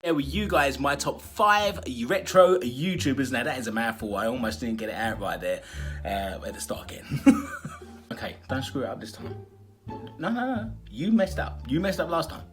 There with you guys, my top 5 retro YouTubers. Now that is a mouthful, I almost didn't get it out right there. At the start again. Okay, don't screw it up this time. No, you messed up. You messed up last time.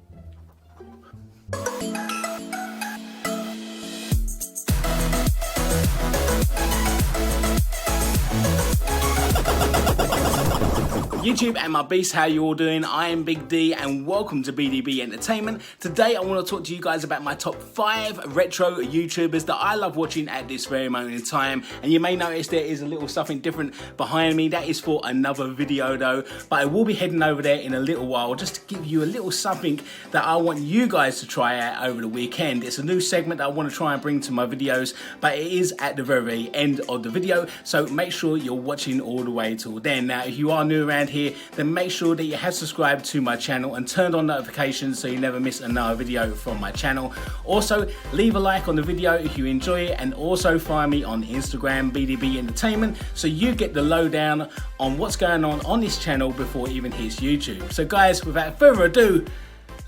YouTube and my beasts, how you all doing? I am Big D and welcome to BDB Entertainment. Today I want to talk to you guys about my top 5 retro YouTubers that I love watching at this very moment in time. And you may notice there is a little something different behind me. That is for another video though, but I will be heading over there in a little while just to give you a little something that I want you guys to try out over the weekend. It's a new segment that I want to try and bring to my videos, but it is at the very end of the video, so make sure you're watching all the way till then. Now if you are new around here, then make sure that you have subscribed to my channel and turned on notifications so you never miss another video from my channel. Also leave a like on the video if you enjoy it, and also find me on Instagram, BDB Entertainment, so you get the lowdown on what's going on this channel before it even hits YouTube. So guys, without further ado,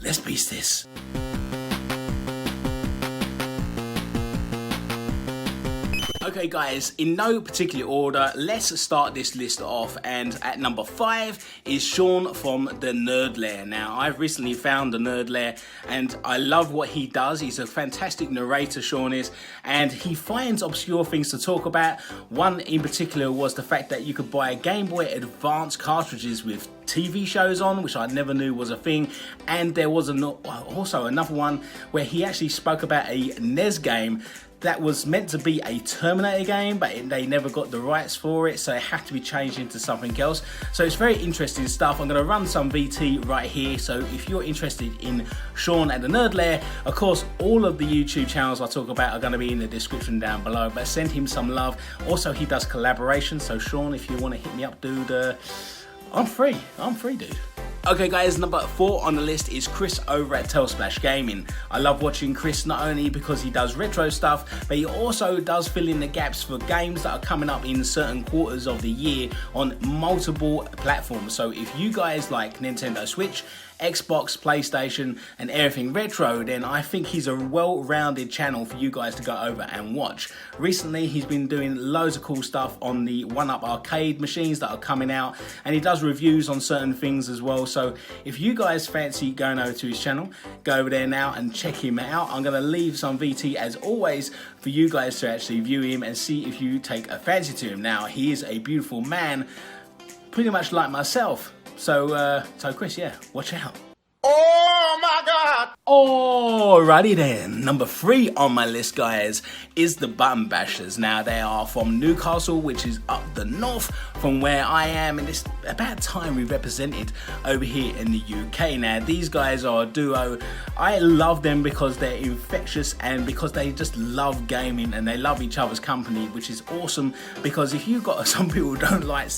let's beast this. Okay guys, in no particular order, let's start this list off, and at number 5 is Sean from the Nerd Lair. Now I've recently found the Nerd Lair and I love what he does. He's a fantastic narrator, Sean is, and he finds obscure things to talk about. One in particular was the fact that you could buy Game Boy Advance cartridges with TV shows on, which I never knew was a thing. And there was also another one where he actually spoke about a NES game that was meant to be a Terminator game, but they never got the rights for it, so it had to be changed into something else. So it's very interesting stuff. I'm going to run some VT right here, so if you're interested in Sean and the Nerd Lair, of course all of the YouTube channels I talk about are going to be in the description down below, but send him some love. Also he does collaboration, so Sean, if you want to hit me up, dude, I'm free, dude. Okay guys, number 4 on the list is Chris over at TeleSplash Gaming. I love watching Chris not only because he does retro stuff, but he also does fill in the gaps for games that are coming up in certain quarters of the year on multiple platforms. So if you guys like Nintendo Switch, Xbox, PlayStation and everything retro, then I think he's a well-rounded channel for you guys to go over and watch. Recently he's been doing loads of cool stuff on the 1UP arcade machines that are coming out, and he does reviews on certain things as well. So if you guys fancy going over to his channel, go over there now and check him out. I'm going to leave some VT as always for you guys to actually view him and see if you take a fancy to him. Now he is a beautiful man, pretty much like myself. So Chris, yeah, watch out. Oh my God! Alrighty then, number 3 on my list, guys, is the Button Bashers. Now they are from Newcastle, which is up the north from where I am, and it's about time we represented over here in the UK. Now these guys are a duo. I love them because they're infectious and because they just love gaming and they love each other's company, which is awesome, because if you've got some people who don't like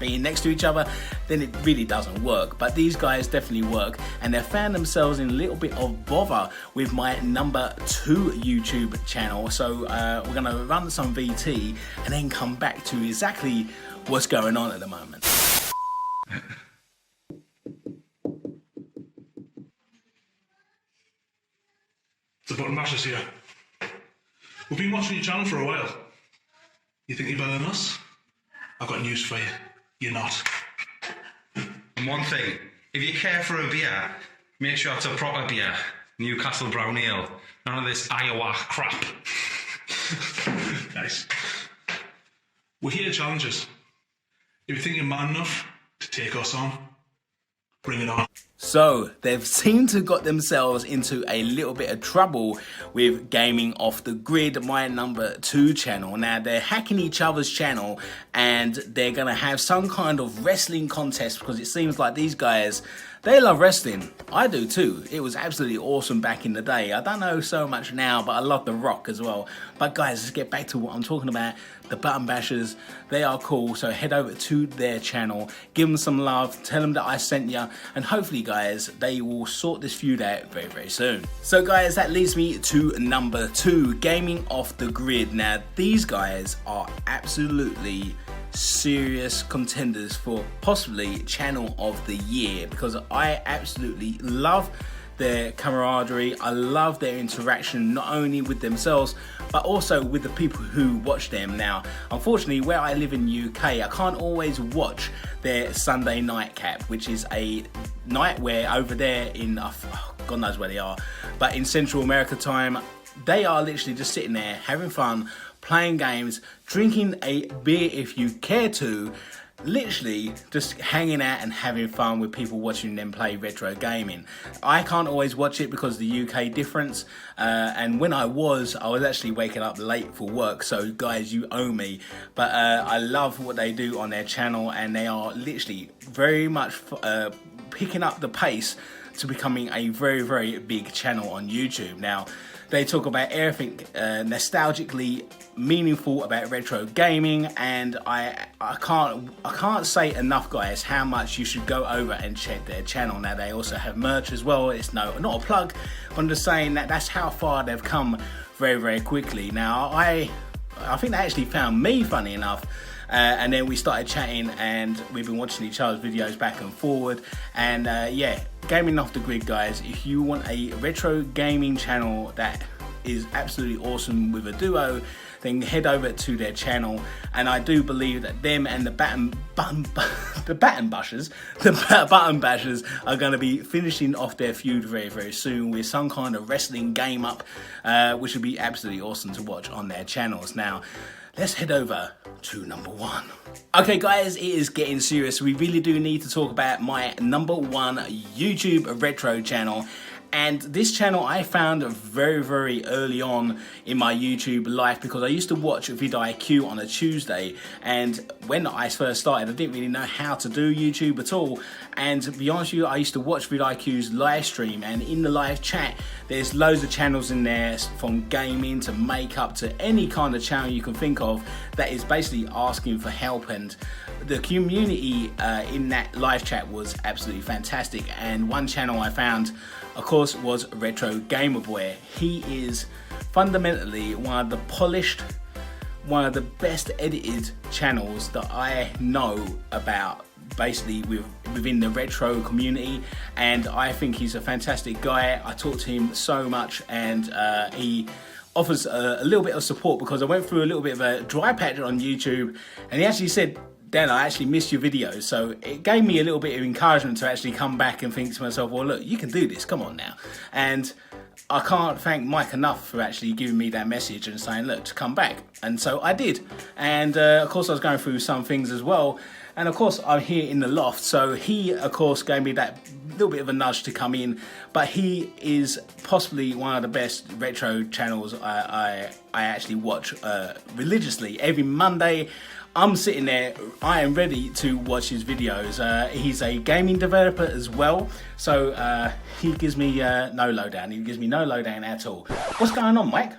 being next to each other, then it really doesn't work. But these guys definitely work, and they found themselves in a little bit of bother with my number 2 YouTube channel. So we're going to run some VT and then come back to exactly what's going on at the moment. The Button Bashers here. We've been watching your channel for a while. You think you're better than us? I've got news for you. You're not. And one thing, if you care for a beer, make sure it's a proper beer. Newcastle Brown Ale. None of this Iowa crap. Nice. We're here to challenge us. If you think you're man enough to take us on, bring it on. So they've seemed to got themselves into a little bit of trouble with Gaming Off the Grid, my number 2 channel. Now they're hacking each other's channel and they're gonna have some kind of wrestling contest, because it seems like these guys, they love wrestling. I do too. It was absolutely awesome back in the day. I don't know so much now, but I love The Rock as well. But guys, let's get back to what I'm talking about. The Button Bashers, they are cool, so head over to their channel, give them some love, tell them that I sent you, and hopefully guys, they will sort this feud out very, very soon. So guys, that leads me to number 2, Gaming Off the Grid. Now these guys are absolutely serious contenders for possibly channel of the year, because I absolutely love their camaraderie. I love their interaction, not only with themselves, but also with the people who watch them. Now, unfortunately, where I live in the UK, I can't always watch their Sunday nightcap, which is a night where over there in, God knows where they are, but in Central America time, they are literally just sitting there having fun, playing games, drinking a beer if you care to, literally just hanging out and having fun with people watching them play retro gaming. I can't always watch it because of the UK difference, and when I was actually waking up late for work, so guys, you owe me. But I love what they do on their channel, and they are literally very much picking up the pace to becoming a very, very big channel on YouTube. Now, they talk about everything nostalgically meaningful about retro gaming, and I can't say enough, guys, how much you should go over and check their channel. Now, they also have merch as well. It's not a plug, but I'm just saying that that's how far they've come very, very quickly. Now, I think they actually found me, funny enough, and then we started chatting, and we've been watching each other's videos back and forward. And yeah, Gaming Off the Grid, guys, if you want a retro gaming channel that is absolutely awesome with a duo, then head over to their channel. And I do believe that them and the button bashers are going to be finishing off their feud very, very soon with some kind of wrestling game up, which will be absolutely awesome to watch on their channels. Now, let's head over to number one. Okay, guys, it is getting serious. We really do need to talk about my number one YouTube retro channel. And this channel I found very, very early on in my YouTube life, because I used to watch vidIQ on a Tuesday, and when I first started I didn't really know how to do YouTube at all. And to be honest with you, I used to watch vidIQ's live stream, and in the live chat there's loads of channels in there, from gaming to makeup to any kind of channel you can think of, that is basically asking for help. And the community in that live chat was absolutely fantastic. And one channel I found, of course, was Retro Gamer Boy. He is fundamentally one of the polished, one of the best edited channels that I know about, basically within the retro community. And I think he's a fantastic guy. I talk to him so much, and he offers a little bit of support, because I went through a little bit of a dry patch on YouTube, and he actually said, Dan, I actually missed your videos. So it gave me a little bit of encouragement to actually come back and think to myself, well, look, you can do this, come on now. And I can't thank Mike enough for actually giving me that message and saying, look, to come back. And so I did. And of course I was going through some things as well. And of course I'm here in the loft, so he of course gave me that little bit of a nudge to come in. But he is possibly one of the best retro channels I actually watch religiously. Every Monday I'm sitting there, I am ready to watch his videos. He's a gaming developer as well, so he gives me no lowdown. He gives me no lowdown at all. What's going on, Mike?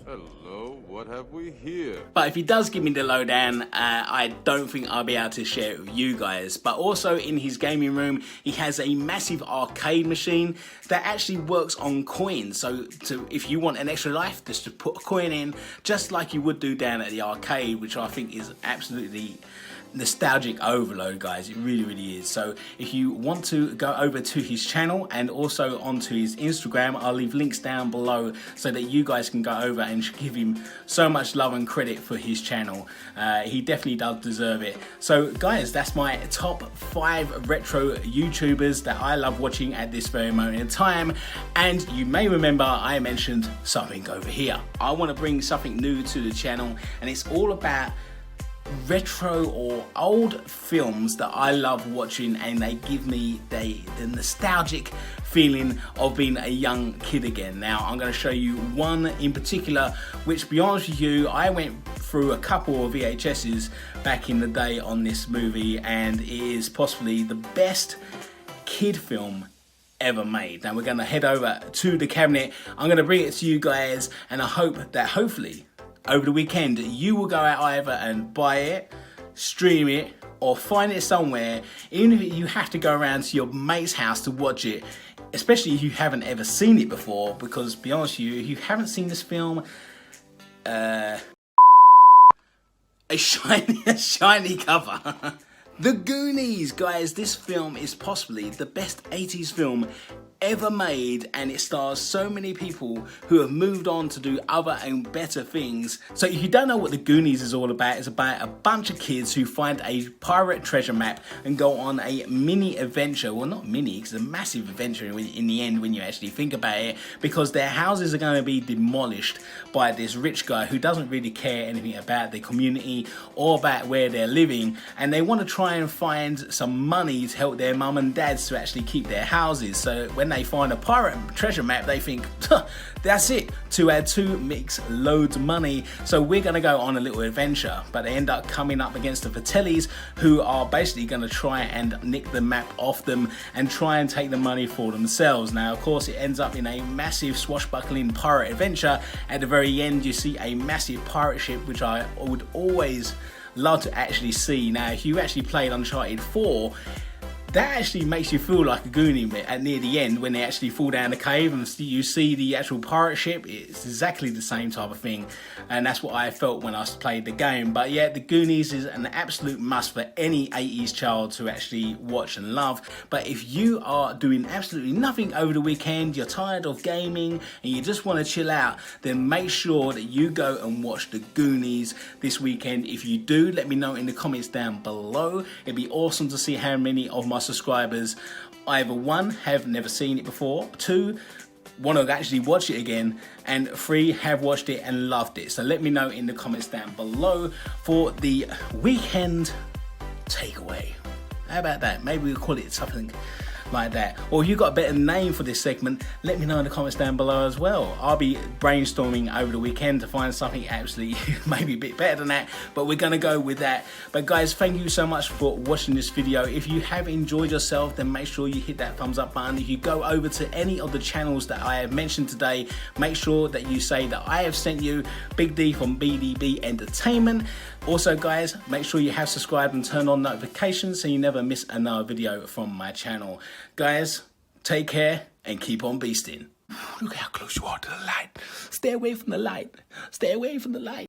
Hello, what have we here? But if he does give me the lowdown, I don't think I'll be able to share it with you guys. But also in his gaming room, he has a massive arcade machine that actually works on coins. So if you want an extra life, just to put a coin in, just like you would do down at the arcade, which I think is absolutely nostalgic overload, guys. It really, really is. So if you want to go over to his channel and also onto his Instagram, I'll leave links down below so that you guys can go over and give him so much love and credit for his channel. He definitely does deserve it. So guys, that's my top 5 retro YouTubers that I love watching at this very moment in time. And you may remember I mentioned something over here. I want to bring something new to the channel, and it's all about retro or old films that I love watching, and they give me the nostalgic feeling of being a young kid again. Now I'm going to show you one in particular, which, to be honest with you, I went through a couple of VHSs back in the day on this movie, and it is possibly the best kid film ever made. Now we're going to head over to the cabinet. I'm going to bring it to you guys, and I hope that hopefully over the weekend you will go out either and buy it, stream it, or find it somewhere, even if you have to go around to your mate's house to watch it, especially if you haven't ever seen it before. Because, to be honest with you, if you haven't seen this film, a shiny cover. The Goonies, guys. This film is possibly the best 80s film ever made, and it stars so many people who have moved on to do other and better things. So if you don't know what The Goonies is all about, it's about a bunch of kids who find a pirate treasure map and go on a mini adventure. Well, not mini, it's a massive adventure in the end when you actually think about it, because their houses are going to be demolished by this rich guy who doesn't really care anything about the community or about where they're living, and they want to try and find some money to help their mum and dads to actually keep their houses. So when they find a pirate treasure map, they think, that's it, 2 add 2 makes loads of money, so we're going to go on a little adventure. But they end up coming up against the Vitellis, who are basically going to try and nick the map off them and try and take the money for themselves. Now of course it ends up in a massive swashbuckling pirate adventure. At the very end you see a massive pirate ship, which I would always love to actually see. Now if you actually played Uncharted 4, that actually makes you feel like a Goonie at near the end when they actually fall down the cave and you see the actual pirate ship. It's exactly the same type of thing, and that's what I felt when I played the game. But yeah, The Goonies is an absolute must for any 80s child to actually watch and love. But if you are doing absolutely nothing over the weekend, you're tired of gaming and you just want to chill out, then make sure that you go and watch The Goonies this weekend. If you do, let me know in the comments down below. It'd be awesome to see how many of my subscribers either 1, have never seen it before, 2, want to actually watch it again, and 3, have watched it and loved it. So let me know in the comments down below for the weekend takeaway. How about that? Maybe we'll call it something like that. Or if you've got a better name for this segment, let me know in the comments down below as well. I'll be brainstorming over the weekend to find something absolutely maybe a bit better than that, but we're gonna go with that. But guys, thank you so much for watching this video. If you have enjoyed yourself, then make sure you hit that thumbs up button. If you go over to any of the channels that I have mentioned today, make sure that you say that I have sent you, Big D from BDB Entertainment. Also guys, make sure you have subscribed and turned on notifications so you never miss another video from my channel. Guys, take care and keep on beasting. Look how close you are to the light. Stay away from the light. Stay away from the light.